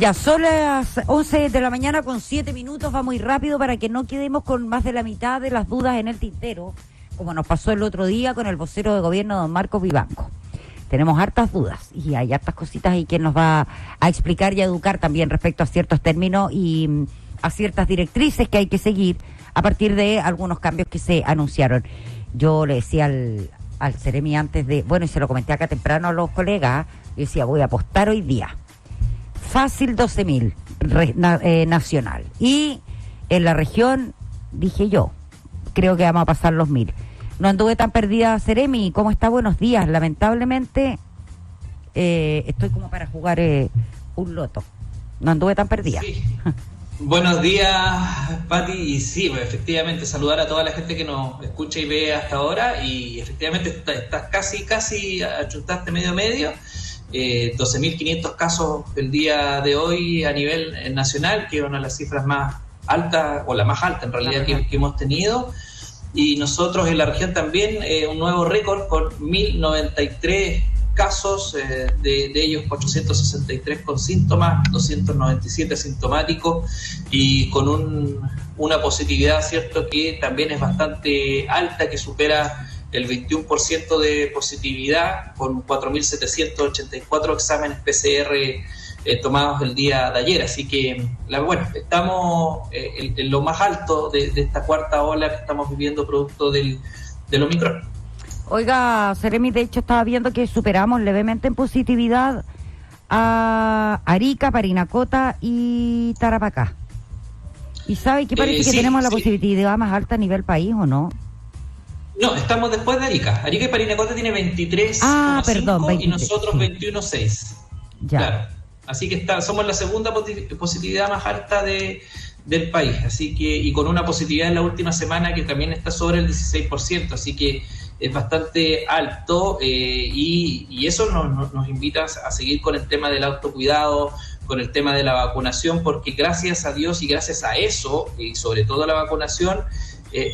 Ya son las 11 de la mañana con 7 minutos, va muy rápido para que no quedemos con más de la mitad de las dudas en el tintero, como nos pasó el otro día con el vocero de gobierno, don Marcos Vivanco. Tenemos hartas dudas y hay hartas cositas y que nos va a explicar y a educar también respecto a ciertos términos y a ciertas directrices que hay que seguir a partir de algunos cambios que se anunciaron. Yo le decía al Ceremi antes de, bueno, y se lo comenté acá temprano a los colegas, yo decía, voy a apostar hoy día. Fácil 12.000 nacional. Y en la región, dije yo, creo que vamos a pasar los 1.000. No anduve tan perdida, Ceremi. ¿Cómo está? Buenos días. Lamentablemente, estoy como para jugar un loto. No anduve tan perdida. Sí. Buenos días, Pati. Y sí, efectivamente, saludar a toda la gente que nos escucha y ve hasta ahora. Y efectivamente, estás casi achuntaste medio. 12.500 casos el día de hoy a nivel nacional, que es una de las cifras más altas, o la más alta en realidad que hemos tenido. Y nosotros en la región también, un nuevo récord con 1.093 casos, de ellos 463 con síntomas, 297 asintomáticos y con una positividad, ¿cierto?, que también es bastante alta, que supera el 21% de positividad, con 4.784 exámenes PCR tomados el día de ayer. Así que, estamos en lo más alto de esta cuarta ola que estamos viviendo producto del Omicron. Oiga, Ceremi, de hecho estaba viendo que superamos levemente en positividad a Arica, Parinacota y Tarapacá. ¿Y sabe que parece que tenemos la positividad más alta a nivel país, o no? No, estamos después de Arica. Arica y Parinacota tiene 23,5 y nosotros 21,6. Ya. Claro. Así que somos la segunda positividad más alta del país. Así que, y con una positividad en la última semana que también está sobre el 16%. Así que es bastante alto, y eso nos invita a seguir con el tema del autocuidado, con el tema de la vacunación, porque gracias a Dios y gracias a eso, y sobre todo a la vacunación,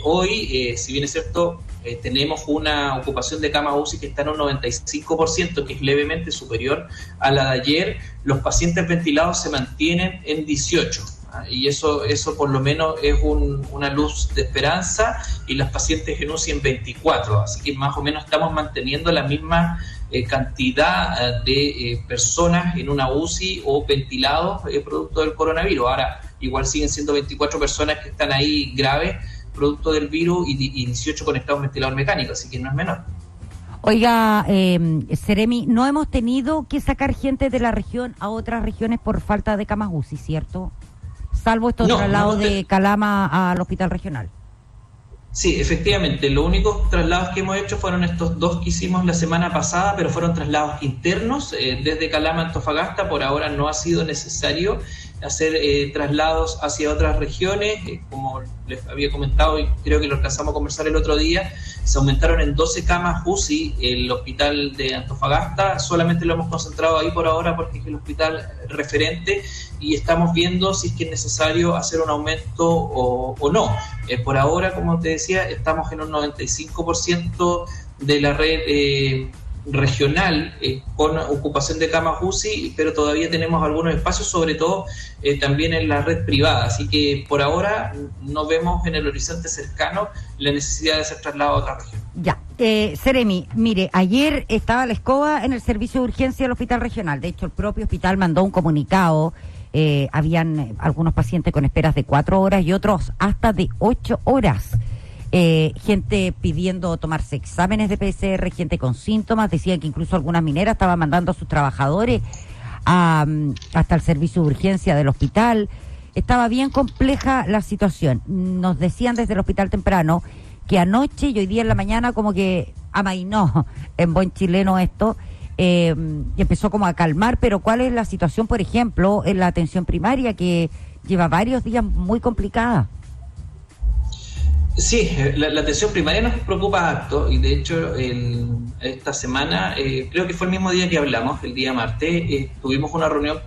hoy, si bien es cierto, tenemos una ocupación de camas UCI que está en un 95%, que es levemente superior a la de ayer. Los pacientes ventilados se mantienen en 18%. Y eso por lo menos es una luz de esperanza, y los pacientes en UCI en 24, así que más o menos estamos manteniendo la misma cantidad de personas en una UCI o ventilados producto del coronavirus. Ahora, igual siguen siendo 24 personas que están ahí graves producto del virus y 18 conectados a un ventilador mecánico, así que no es menor. Oiga, Ceremi, no hemos tenido que sacar gente de la región a otras regiones por falta de camas UCI, ¿cierto? Salvo estos traslados de Calama al hospital regional. Sí, efectivamente, los únicos traslados que hemos hecho fueron estos dos que hicimos la semana pasada, pero fueron traslados internos desde Calama a Antofagasta. Por ahora no ha sido necesario hacer traslados hacia otras regiones, como les había comentado y creo que lo alcanzamos a conversar el otro día. Se aumentaron en 12 camas UCI el hospital de Antofagasta. Solamente lo hemos concentrado ahí por ahora porque es el hospital referente, y estamos viendo si es que es necesario hacer un aumento o no. Por ahora, como te decía, estamos en un 95% de la red regional con ocupación de camas UCI, pero todavía tenemos algunos espacios, sobre todo también en la red privada. Así que por ahora no vemos en el horizonte cercano la necesidad de hacer traslado a otra región. Ya, Ceremi, mire, ayer estaba la escoba en el servicio de urgencia del hospital regional. De hecho, el propio hospital mandó un comunicado. Habían algunos pacientes con esperas de 4 horas y otros hasta de 8 horas. Gente pidiendo tomarse exámenes de PCR, gente con síntomas. Decían que incluso algunas mineras estaban mandando a sus trabajadores hasta el servicio de urgencia del hospital. Estaba bien compleja la situación. Nos decían desde el hospital temprano que anoche y hoy día en la mañana como que amainó en buen chileno esto, y empezó como a calmar. Pero ¿cuál es la situación, por ejemplo, en la atención primaria, que lleva varios días muy complicada? Sí, la atención primaria nos preocupa harto y de hecho esta semana, creo que fue el mismo día que hablamos, el día martes, tuvimos una reunión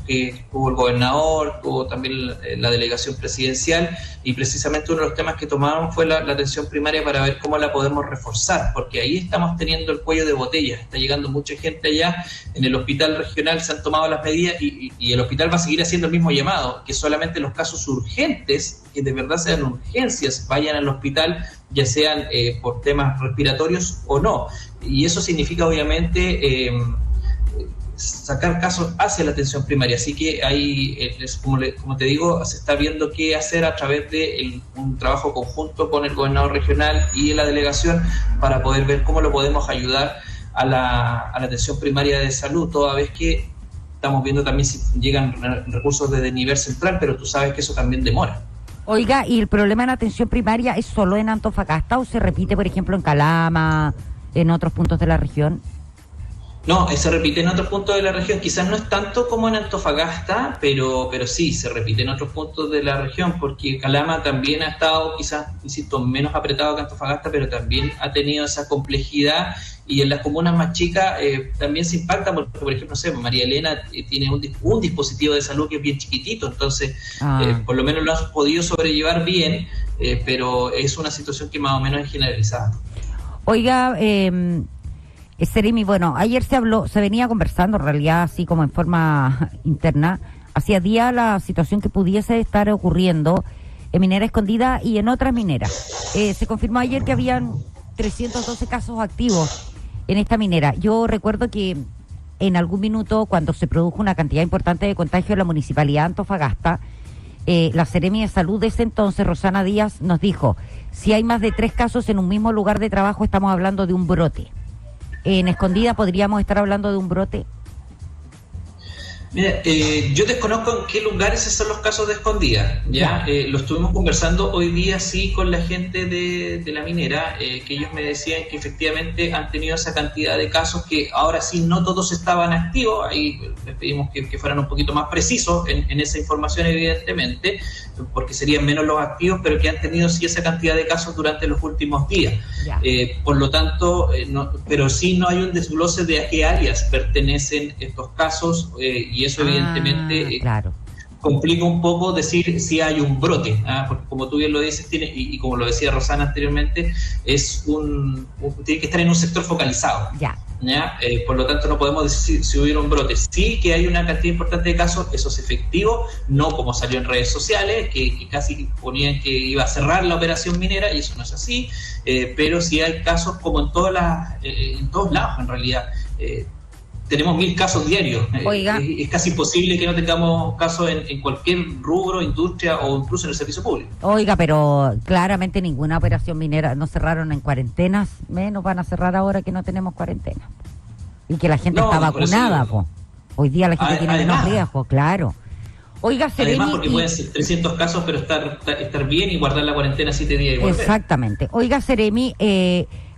que tuvo el gobernador, tuvo también la delegación presidencial y precisamente uno de los temas que tomábamos fue la atención primaria para ver cómo la podemos reforzar, porque ahí estamos teniendo el cuello de botella, está llegando mucha gente allá, en el hospital regional se han tomado las medidas y el hospital va a seguir haciendo el mismo llamado, que solamente los casos urgentes, que de verdad sean urgencias, vayan al hospital, ya sean por temas respiratorios o no. Y eso significa, obviamente, sacar casos hacia la atención primaria. Así que ahí, como te digo, se está viendo qué hacer a través de un trabajo conjunto con el gobernador regional y la delegación para poder ver cómo lo podemos ayudar a la atención primaria de salud, toda vez que estamos viendo también si llegan recursos desde nivel central, pero tú sabes que eso también demora. Oiga, ¿y el problema en atención primaria es solo en Antofagasta o se repite, por ejemplo, en Calama, en otros puntos de la región? No, se repite en otros puntos de la región, quizás no es tanto como en Antofagasta, pero sí, se repite en otros puntos de la región, porque Calama también ha estado quizás, insisto, menos apretado que Antofagasta, pero también ha tenido esa complejidad y en las comunas más chicas también se impacta, porque por ejemplo, no sé, María Elena tiene un dispositivo de salud que es bien chiquitito, entonces por lo menos lo han podido sobrellevar bien, pero es una situación que más o menos es generalizada. Oiga, Seremi, bueno, ayer se venía conversando en realidad así como en forma interna, hacía días la situación que pudiese estar ocurriendo en Minera Escondida y en otras mineras. Se confirmó ayer que habían 312 casos activos en esta minera. Yo recuerdo que en algún minuto, cuando se produjo una cantidad importante de contagio en la Municipalidad de Antofagasta, la Seremi de Salud de ese entonces, Rosana Díaz, nos dijo, si hay más de 3 casos en un mismo lugar de trabajo, estamos hablando de un brote. En Escondida, ¿podríamos estar hablando de un brote? Mira, yo desconozco en qué lugares son los casos de Escondida, ¿ya? Lo estuvimos conversando hoy día sí con la gente de la minera, que ellos me decían que efectivamente han tenido esa cantidad de casos, que ahora sí no todos estaban activos, ahí les pedimos que fueran un poquito más precisos en esa información evidentemente, porque serían menos los activos, pero que han tenido sí esa cantidad de casos durante los últimos días. Por lo tanto, pero sí no hay un desglose de a qué áreas pertenecen estos casos, y eso evidentemente claro, complica un poco decir si hay un brote, porque como tú bien lo dices, tiene y como lo decía Rosana anteriormente, es tiene que estar en un sector focalizado. ¿Ya? Por lo tanto no podemos decir si hubiera un brote. Sí que hay una cantidad importante de casos, eso es efectivo, no como salió en redes sociales, que casi ponían que iba a cerrar la operación minera, y eso no es así, pero sí hay casos como en todos lados en realidad. Tenemos 1000 casos diarios. Es casi imposible que no tengamos casos en cualquier rubro, industria o incluso en el servicio público. Oiga, pero claramente ninguna operación minera, no cerraron en cuarentenas, menos van a cerrar ahora que no tenemos cuarentena. Y que la gente está vacunada, po. Hoy día la gente tiene menos riesgo, claro. Oiga, Seremi, además, porque pueden ser 300 casos, pero estar bien y guardar la cuarentena 7 días y volver. Exactamente. Oiga, Seremi,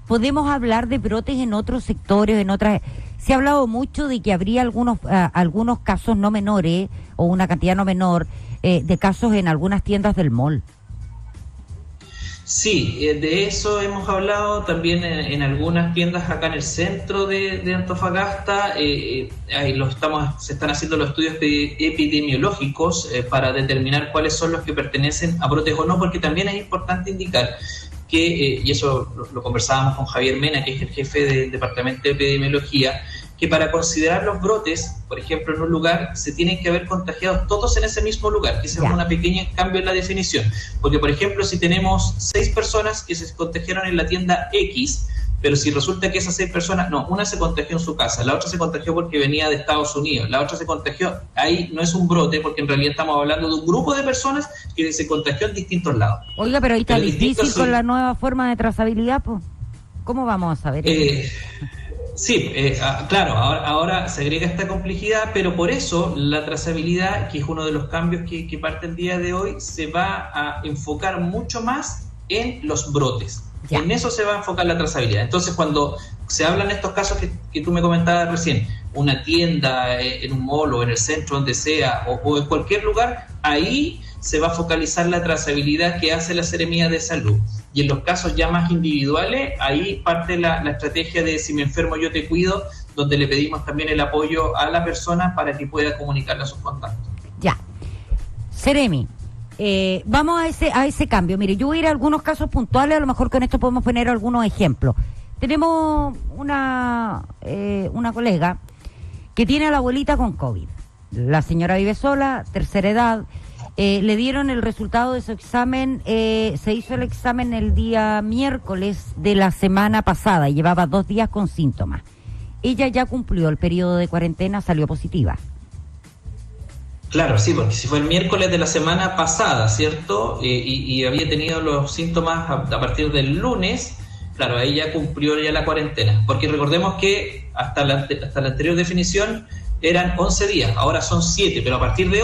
podemos hablar de brotes en otros sectores, en otras. Se ha hablado mucho de que habría algunos casos no menores o una cantidad no menor de casos en algunas tiendas del mall. Sí, de eso hemos hablado también en algunas tiendas acá en el centro de Antofagasta. Se están haciendo los estudios epidemiológicos para determinar cuáles son los que pertenecen a brotes o no, porque también es importante indicar que, y eso lo conversábamos con Javier Mena, que es el jefe del Departamento de Epidemiología, que para considerar los brotes, por ejemplo, en un lugar, se tienen que haber contagiado todos en ese mismo lugar, que ese es un pequeño cambio en la definición. Porque, por ejemplo, si tenemos 6 personas que se contagiaron en la tienda X, pero si resulta que esas 6 personas, una se contagió en su casa, la otra se contagió porque venía de Estados Unidos, la otra se contagió, ahí no es un brote, porque en realidad estamos hablando de un grupo de personas que se contagió en distintos lados. Oiga, pero ahí está difícil con la nueva forma de trazabilidad, pues. ¿Cómo vamos a saber eso? Sí, claro, ahora se agrega esta complejidad, pero por eso la trazabilidad, que es uno de los cambios que parte el día de hoy, se va a enfocar mucho más en los brotes. Ya. En eso se va a enfocar la trazabilidad. Entonces, cuando se hablan estos casos que tú me comentabas recién, una tienda, en un mall o en el centro, donde sea, o en cualquier lugar, ahí se va a focalizar la trazabilidad que hace la Seremía de Salud. Y en los casos ya más individuales, ahí parte la estrategia de si me enfermo yo te cuido, donde le pedimos también el apoyo a la persona para que pueda comunicarle a sus contactos. Ya. Seremi, vamos a ese cambio. Mire, yo voy a ir a algunos casos puntuales, a lo mejor con esto podemos poner algunos ejemplos. Tenemos una colega que tiene a la abuelita con COVID. La señora vive sola, tercera edad. Le dieron el resultado de su examen, se hizo el examen el día miércoles de la semana pasada, llevaba 2 días con síntomas. Ella ya cumplió el periodo de cuarentena, salió positiva. Claro, sí, porque si fue el miércoles de la semana pasada, ¿cierto? Y había tenido los síntomas a partir del lunes, claro, ahí ya cumplió ya la cuarentena. Porque recordemos que hasta la anterior definición eran 11 días, ahora son 7, pero a partir de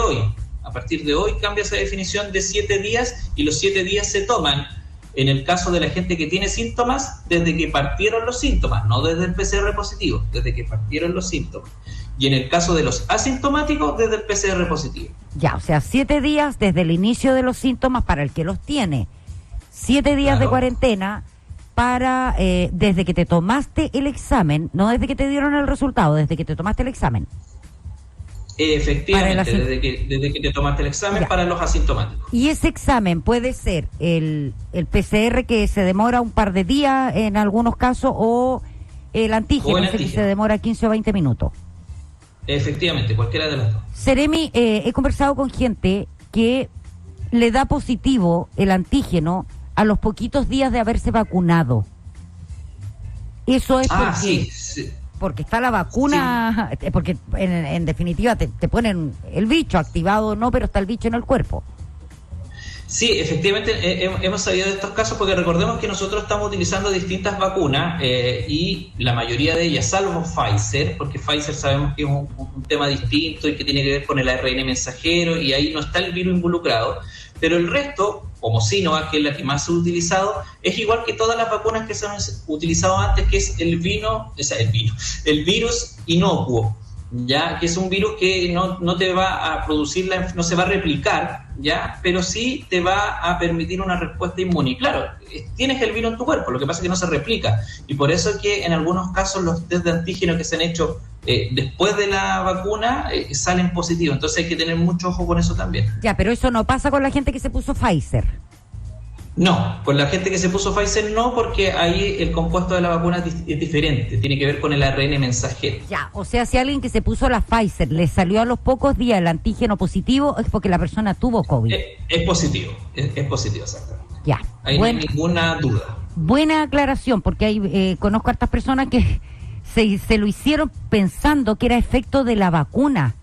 hoy cambia esa definición de 7 días y los 7 días se toman en el caso de la gente que tiene síntomas desde que partieron los síntomas, no desde el PCR positivo, desde que partieron los síntomas. Y en el caso de los asintomáticos, desde el PCR positivo. Ya, o sea, 7 días desde el inicio de los síntomas para el que los tiene. 7 días Claro. de cuarentena para desde que te tomaste el examen, no desde que te dieron el resultado, desde que te tomaste el examen. Efectivamente, desde que te tomaste el examen ya. Para los asintomáticos. Y ese examen puede ser el PCR que se demora un par de días en algunos casos o el antígeno, ese que se demora 15 o 20 minutos. Efectivamente, cualquiera de las dos. Seremi, he conversado con gente que le da positivo el antígeno a los poquitos días de haberse vacunado. Eso es porque está la vacuna, sí. Porque en definitiva te ponen el bicho activado, no, pero está el bicho en el cuerpo. Sí, efectivamente hemos sabido de estos casos porque recordemos que nosotros estamos utilizando distintas vacunas y la mayoría de ellas, salvo Pfizer, porque Pfizer sabemos que es un tema distinto y que tiene que ver con el ARN mensajero y ahí no está el virus involucrado, pero el resto, como Sinovac, que es la que más se ha utilizado, es igual que todas las vacunas que se han utilizado antes, que es el virus inocuo. Ya que es un virus que no te va a producir, no se va a replicar, ya, pero sí te va a permitir una respuesta inmune. Y claro, tienes el virus en tu cuerpo, lo que pasa es que no se replica. Y por eso es que en algunos casos los test de antígeno que se han hecho después de la vacuna salen positivos. Entonces hay que tener mucho ojo con eso también. Ya, pero eso no pasa con la gente que se puso Pfizer. No, con la gente que se puso Pfizer no, porque ahí el compuesto de la vacuna es diferente, tiene que ver con el ARN mensajero. Ya, o sea, si alguien que se puso la Pfizer le salió a los pocos días el antígeno positivo, es porque la persona tuvo COVID. Es positivo, exactamente. Ya. Ahí no hay ninguna duda. Buena aclaración, porque hay, conozco a estas personas que se lo hicieron pensando que era efecto de la vacuna.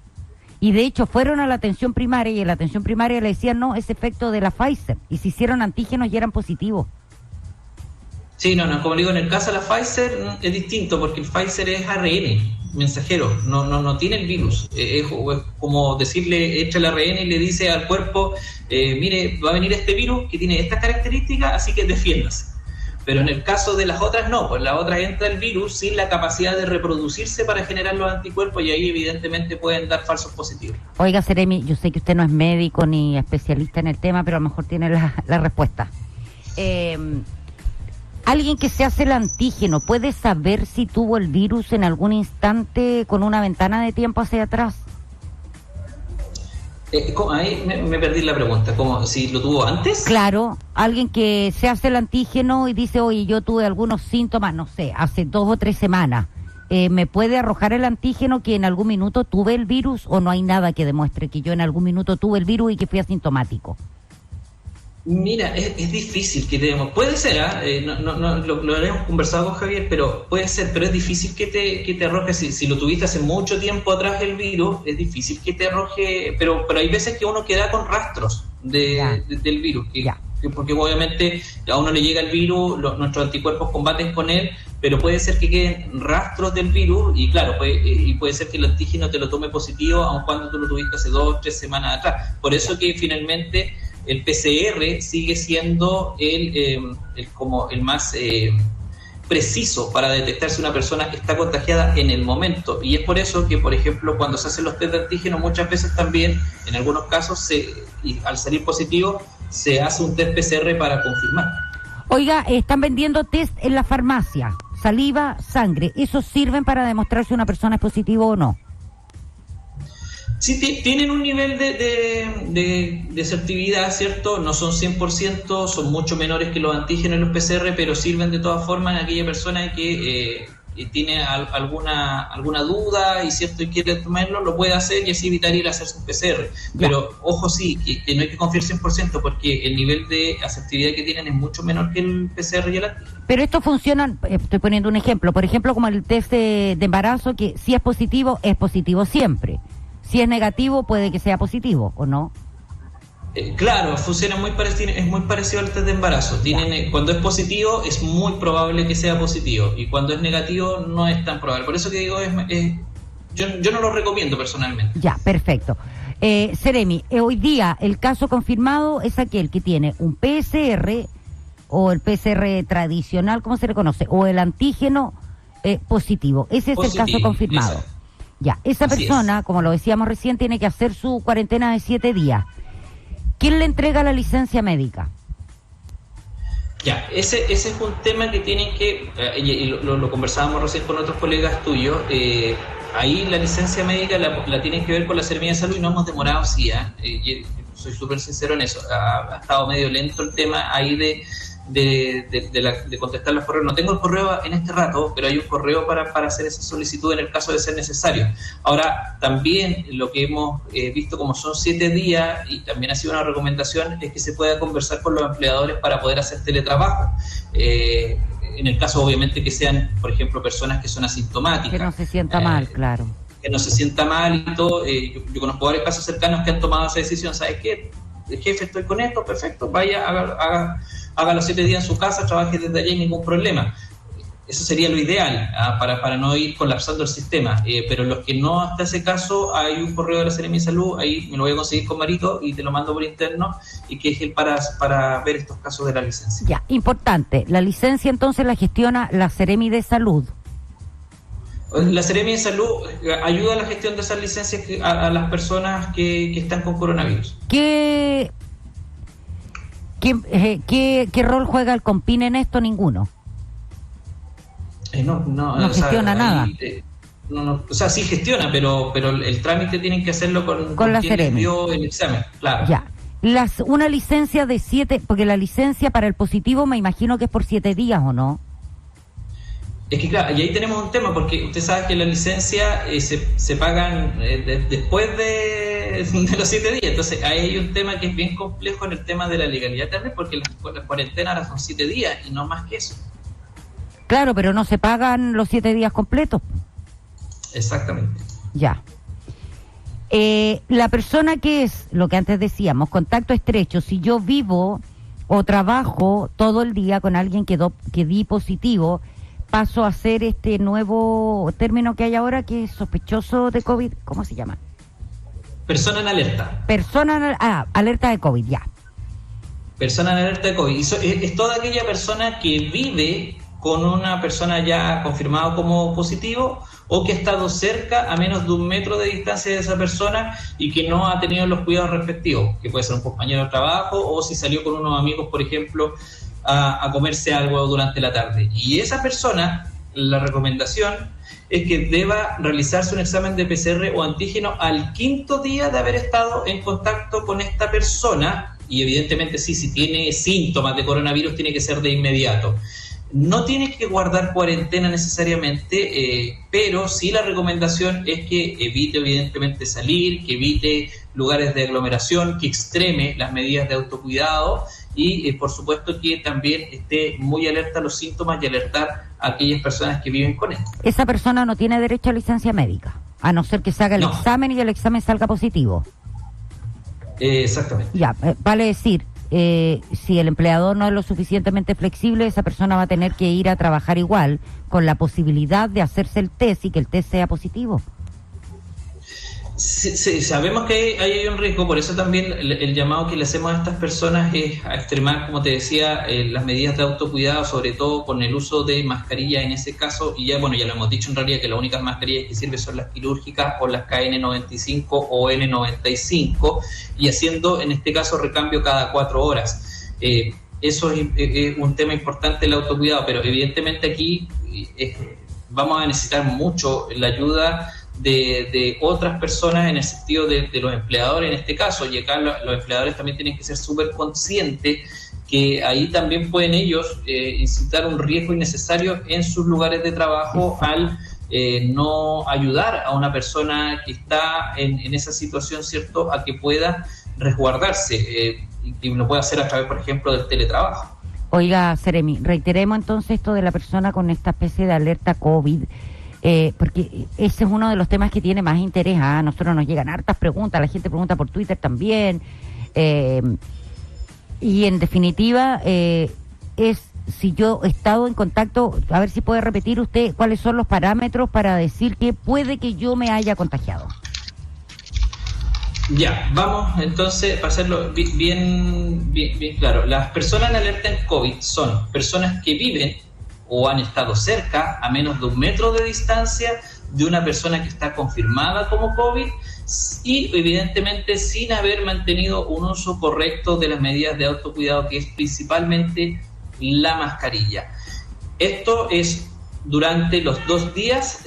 Y de hecho fueron a la atención primaria y en la atención primaria le decían no, es efecto de la Pfizer. Y se hicieron antígenos y eran positivos. Sí, no, como digo, en el caso de la Pfizer es distinto porque el Pfizer es ARN mensajero, no tiene el virus. Es como decirle, echa el ARN y le dice al cuerpo, mire, va a venir este virus que tiene estas características, así que defiéndase. Pero en el caso de las otras no, pues las otras entra el virus sin la capacidad de reproducirse para generar los anticuerpos y ahí evidentemente pueden dar falsos positivos. Oiga, Seremi, yo sé que usted no es médico ni especialista en el tema, pero a lo mejor tiene la respuesta. ¿Alguien que se hace el antígeno puede saber si tuvo el virus en algún instante con una ventana de tiempo hacia atrás? Ahí me perdí la pregunta, ¿cómo, si lo tuvo antes? Claro, alguien que se hace el antígeno y dice, oye, yo tuve algunos síntomas, no sé, hace 2 o 3 semanas. ¿Me puede arrojar el antígeno que en algún minuto tuve el virus o no hay nada que demuestre que yo en algún minuto tuve el virus y que fui asintomático? Mira, es difícil que te... Puede ser, lo hemos conversado con Javier, pero puede ser, pero es difícil que te arroje, si lo tuviste hace mucho tiempo atrás el virus, es difícil que te arroje, pero hay veces que uno queda con rastros del virus, porque obviamente a uno le llega el virus, nuestros anticuerpos combaten con él, pero puede ser que queden rastros del virus y claro, puede ser que el antígeno te lo tome positivo, aun cuando tú lo tuviste hace 2 o 3 semanas atrás. Por eso que finalmente el PCR sigue siendo como el más preciso para detectar si una persona está contagiada en el momento, y es por eso que, por ejemplo, cuando se hacen los test de antígeno, muchas veces también, en algunos casos, y al salir positivo, se hace un test PCR para confirmar. Oiga, están vendiendo test en la farmacia, saliva, sangre, ¿esos sirven para demostrar si una persona es positivo o no? Sí, tienen un nivel de asertividad, ¿cierto? No son 100%, son mucho menores que los antígenos y los PCR, pero sirven de todas formas en aquella persona que tiene alguna duda y, ¿cierto?, y quiere tomarlo, lo puede hacer y así evitar ir a hacerse un PCR. Pero, ojo, sí, que no hay que confiar 100% porque el nivel de asertividad que tienen es mucho menor que el PCR y el antígeno. Pero esto funciona, estoy poniendo un ejemplo, por ejemplo, como el test de embarazo, que si es positivo siempre. Si es negativo, puede que sea positivo, ¿o no? Claro, funciona muy parecido, es muy parecido al test de embarazo. Cuando es positivo, es muy probable que sea positivo, y cuando es negativo, no es tan probable. Por eso que digo, yo no lo recomiendo personalmente. Ya, perfecto. Seremi, hoy día el caso confirmado es aquel que tiene un PCR, o el PCR tradicional, ¿cómo se le conoce? O el antígeno positivo. Ese es positivo, el caso confirmado. Exacto. Ya, esa persona, como lo decíamos recién, tiene que hacer su cuarentena de 7 días. ¿Quién le entrega la licencia médica? Ya, ese es un tema que tienen que, y lo conversábamos recién con otros colegas tuyos, ahí la licencia médica la tienen que ver con la Seremía de Salud, y no hemos demorado, sí, soy súper sincero en eso, ha estado medio lento el tema ahí de contestar los correos. No tengo el correo en este rato, pero hay un correo para hacer esa solicitud en el caso de ser necesario. Ahora, también lo que hemos visto, como son 7 días, y también ha sido una recomendación, es que se pueda conversar con los empleadores para poder hacer teletrabajo. En el caso, obviamente, que sean, por ejemplo, personas que son asintomáticas. Que no se sienta mal, claro. Que no se sienta mal y todo. Yo conozco varios casos cercanos que han tomado esa decisión. ¿Sabes qué? Jefe, estoy con esto, perfecto, vaya, haga los 7 días en su casa, trabaje desde allí, ningún problema. Eso sería lo ideal, para no ir colapsando el sistema. Pero los que no, hasta ese caso, hay un correo de la Seremía de Salud, ahí me lo voy a conseguir con Marito y te lo mando por interno, y que es el para ver estos casos de la licencia. Ya, importante, la licencia entonces la gestiona la Seremi de Salud. La Seremía de Salud ayuda a la gestión de esas licencias a las personas que están con coronavirus. ¿Qué rol juega el CONPIN en esto? Ninguno. No gestiona nada. O sea, sí gestiona, pero el trámite tienen que hacerlo con la quien Seremi. dio el examen, claro. Ya. Una licencia de 7, porque la licencia para el positivo me imagino que es por 7 días, ¿o no? Es que claro, y ahí tenemos un tema, porque usted sabe que las licencias se pagan después de los 7 días, entonces ahí hay un tema que es bien complejo en el tema de la legalidad también, porque las cuarentenas ahora son 7 días y no más que eso. Claro, pero no se pagan los 7 días completos. Exactamente. Ya. La persona que es, lo que antes decíamos, contacto estrecho, si yo vivo o trabajo todo el día con alguien que di positivo, paso a hacer este nuevo término que hay ahora, que es sospechoso de COVID. ¿Cómo se llama? Persona en alerta. Alerta de COVID, ya. Persona en alerta de COVID. Es toda aquella persona que vive con una persona ya confirmada como positivo, o que ha estado cerca a menos de 1 metro de distancia de esa persona y que no ha tenido los cuidados respectivos, que puede ser un compañero de trabajo, o si salió con unos amigos, por ejemplo, a comerse algo durante la tarde. Y esa persona, la recomendación es que deba realizarse un examen de PCR o antígeno al 5.º día de haber estado en contacto con esta persona, y evidentemente si tiene síntomas de coronavirus tiene que ser de inmediato. No tiene que guardar cuarentena necesariamente, pero sí la recomendación es que evite evidentemente salir, que evite lugares de aglomeración, que extreme las medidas de autocuidado, y por supuesto que también esté muy alerta a los síntomas y alertar a aquellas personas que viven con él. Esa persona no tiene derecho a licencia médica, a no ser que se haga el examen y el examen salga positivo. Exactamente. Ya, vale decir, si el empleador no es lo suficientemente flexible, esa persona va a tener que ir a trabajar igual, con la posibilidad de hacerse el test y que el test sea positivo. Sí, sí, sabemos que hay un riesgo, por eso también el llamado que le hacemos a estas personas es a extremar, como te decía, las medidas de autocuidado, sobre todo con el uso de mascarilla en ese caso, y ya bueno, ya lo hemos dicho en realidad que las únicas mascarillas que sirven son las quirúrgicas o las KN95 o N95, y haciendo en este caso recambio cada 4 horas. Eso es un tema importante, el autocuidado, pero evidentemente aquí vamos a necesitar mucho la ayuda de otras personas en el sentido de los empleadores en este caso, y acá los empleadores también tienen que ser súper conscientes que ahí también pueden ellos incitar un riesgo innecesario en sus lugares de trabajo al no ayudar a una persona que está en esa situación, ¿cierto?, a que pueda resguardarse y lo puede hacer a través, por ejemplo, del teletrabajo. Oiga, Seremi, reiteremos entonces esto de la persona con esta especie de alerta COVID, porque ese es uno de los temas que tiene más interés. A nosotros nos llegan hartas preguntas, la gente pregunta por Twitter también, y en definitiva es si yo he estado en contacto, a ver si puede repetir usted cuáles son los parámetros para decir que puede que yo me haya contagiado. Ya, vamos entonces para hacerlo bien claro. Las personas en alerta en COVID son personas que viven o han estado cerca, a menos de 1 metro de distancia, de una persona que está confirmada como COVID y evidentemente sin haber mantenido un uso correcto de las medidas de autocuidado, que es principalmente la mascarilla. Esto es durante los 2 días,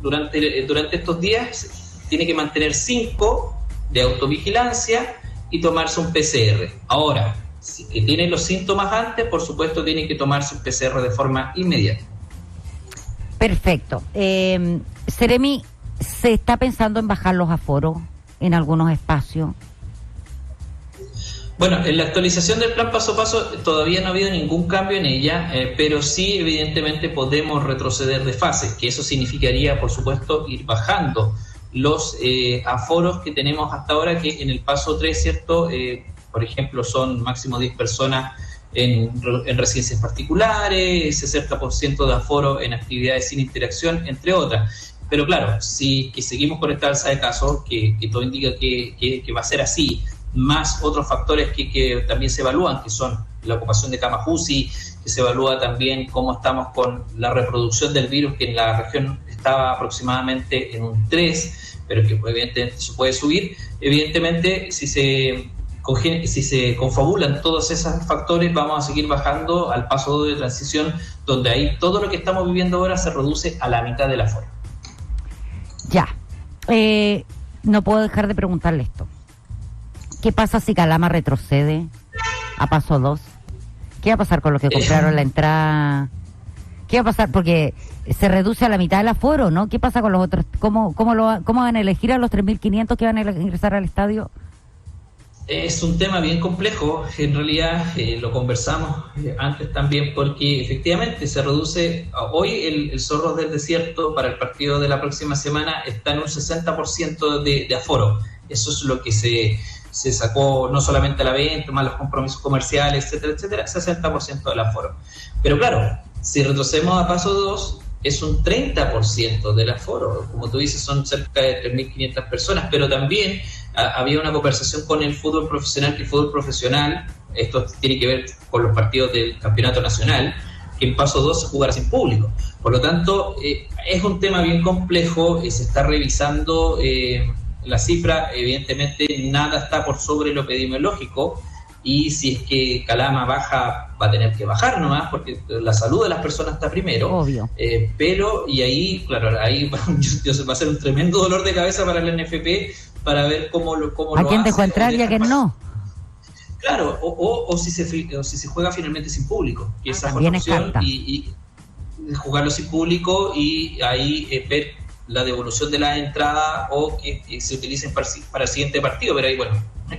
durante estos días tiene que mantener 5 de autovigilancia y tomarse un PCR. Ahora, si tiene los síntomas antes, por supuesto tiene que tomarse un PCR de forma inmediata. Perfecto. Seremi, ¿se está pensando en bajar los aforos en algunos espacios? Bueno, en la actualización del plan paso a paso todavía no ha habido ningún cambio en ella, pero sí evidentemente podemos retroceder de fase, que eso significaría, por supuesto, ir bajando los aforos que tenemos hasta ahora, que en el paso 3, ¿cierto? Por ejemplo, son máximo 10 personas en residencias particulares, 60% de aforo en actividades sin interacción, entre otras. Pero claro, si que seguimos con esta alza de casos, que todo indica que va a ser así, más otros factores que también se evalúan, que son la ocupación de camas UCI, que se evalúa también cómo estamos con la reproducción del virus, que en la región estaba aproximadamente en un 3, pero que evidentemente se puede subir. Evidentemente, si se confabulan todos esos factores, vamos a seguir bajando al paso de transición, donde ahí todo lo que estamos viviendo ahora se reduce a la mitad del aforo. Ya. No puedo dejar de preguntarle esto. ¿Qué pasa si Calama retrocede a paso 2? ¿Qué va a pasar con los que compraron la entrada? ¿Qué va a pasar? Porque se reduce a la mitad del aforo, ¿no? ¿Qué pasa con los otros? ¿Cómo van a elegir a los 3.500 que van a ingresar al estadio? Es un tema bien complejo. En realidad lo conversamos antes también, porque efectivamente se reduce. Hoy el Zorros del Desierto para el partido de la próxima semana está en un 60% de aforo. Eso es lo que se sacó, no solamente a la venta, más los compromisos comerciales, etcétera, 60% del aforo. Pero claro, si retrocedemos a paso 2, es un 30% del aforo. Como tú dices, son cerca de 3.500 personas, pero también había una conversación con el fútbol profesional, que el fútbol profesional, esto tiene que ver con los partidos del campeonato nacional, que en paso 2 se jugará sin público. Por lo tanto, es un tema bien complejo, se está revisando la cifra, evidentemente nada está por sobre lo epidemiológico, y si es que Calama baja, va a tener que bajar nomás, porque la salud de las personas está primero. Obvio. Pero, y ahí, claro, ahí va a ser un tremendo dolor de cabeza para la NFP, para ver cómo lo ¿A quién dejó entrar y a quién no? Claro, o si se juega finalmente sin público, que esa fue la opción, y jugarlo sin público, y ahí ver la devolución de la entrada o que se utilicen para el siguiente partido. Pero ahí, bueno,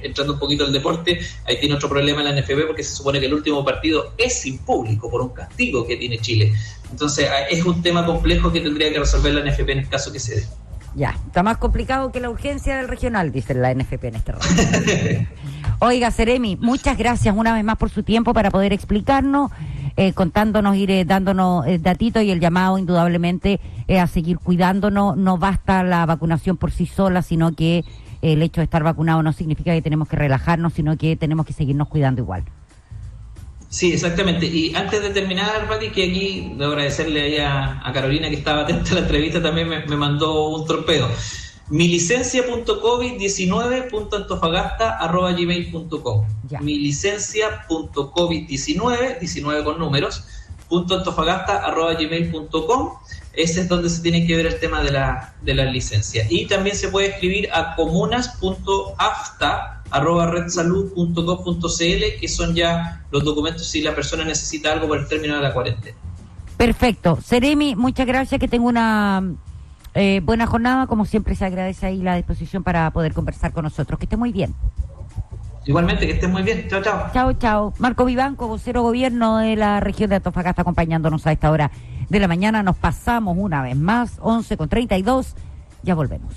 entrando un poquito al deporte, ahí tiene otro problema en la NFP, porque se supone que el último partido es sin público por un castigo que tiene Chile. Entonces es un tema complejo que tendría que resolver la NFP en el caso que se dé. Ya, está más complicado que la urgencia del regional, dice la NFP en este rato. Oiga, Seremi, muchas gracias una vez más por su tiempo para poder explicarnos. contándonos, ir dándonos datitos, y el llamado indudablemente es a seguir cuidándonos. No basta la vacunación por sí sola, sino que el hecho de estar vacunado no significa que tenemos que relajarnos, sino que tenemos que seguirnos cuidando igual. Sí, exactamente. Y antes de terminar, Pati, que aquí debo agradecerle ahí a Carolina, que estaba atenta a la entrevista, también me mandó un torpedo. milicencia.covid19.antofagasta@gmail.com. milicencia.covid19, 19 con números, .antofagasta@gmail.com. Ese es donde se tiene que ver el tema de la licencia. Y también se puede escribir a comunas.afta@redsalud.gov.cl, que son ya los documentos si la persona necesita algo por el término de la cuarentena. Perfecto. Seremi, muchas gracias, que tenga una buena jornada. Como siempre, se agradece ahí la disposición para poder conversar con nosotros. Que esté muy bien. Igualmente, que estén muy bien. Chao, chao. Chao, chao. Marco Vivanco, vocero gobierno de la región de Antofagasta, acompañándonos a esta hora de la mañana. Nos pasamos una vez más, 11:32. Ya volvemos.